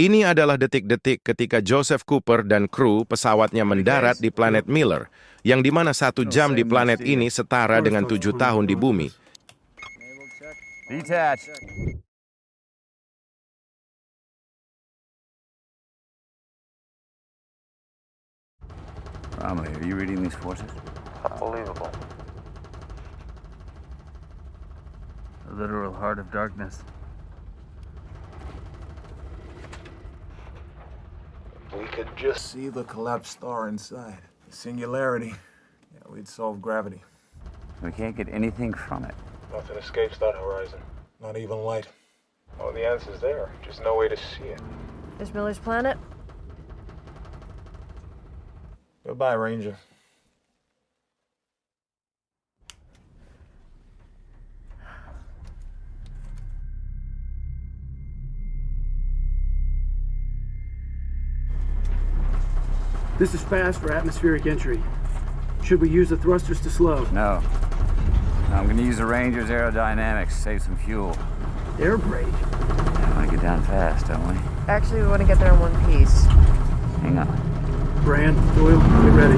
Ini adalah detik-detik ketika Joseph Cooper dan kru pesawatnya mendarat di planet Miller, yang dimana 1 jam di planet ini setara dengan 7 tahun di Bumi. Detach. Romley, are you reading these forces? Unbelievable. The literal heart of darkness. We could just see the collapsed star inside. The singularity. Yeah, we'd solve gravity. We can't get anything from it. Nothing escapes that horizon. Not even light. Oh, the answer's there. Just no way to see it. There's Miller's planet. Goodbye, Ranger. This is fast for atmospheric entry. Should we use the thrusters to slow? No. I'm gonna use the Ranger's aerodynamics, save some fuel. Air brake? I wanna get down fast, don't we? Actually, we want to get there in one piece. Hang on. Brand, Doyle, get ready.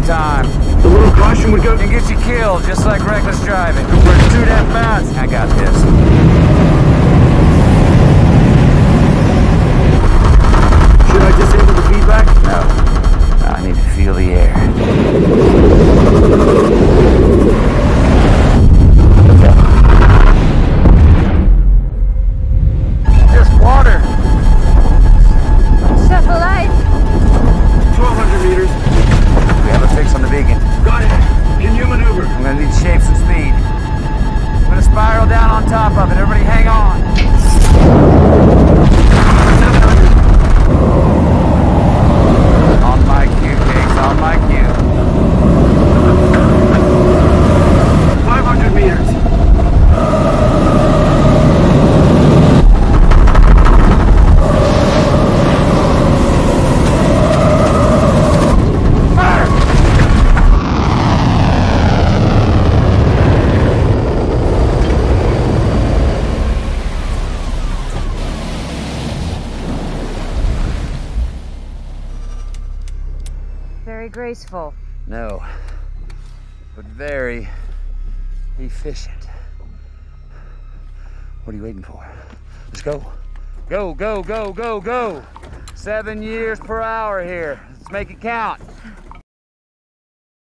The little caution would go... It gets you killed, just like reckless driving. We're too damn fast. I got this. Should I disable the feedback? No. I need to feel the air. Just water. Set for life. 1,200 meters. We have a fix on the beacon. Got it. Can you maneuver? I'm gonna need shapes and speed. I'm gonna spiral down on top of it. Everybody hang on. 700. On my cue, Case, on my cue. 500 meters. Very graceful. No, but very efficient. What are you waiting for? Let's go. Go, go, go, go, go. 7 years per hour here. Let's make it count.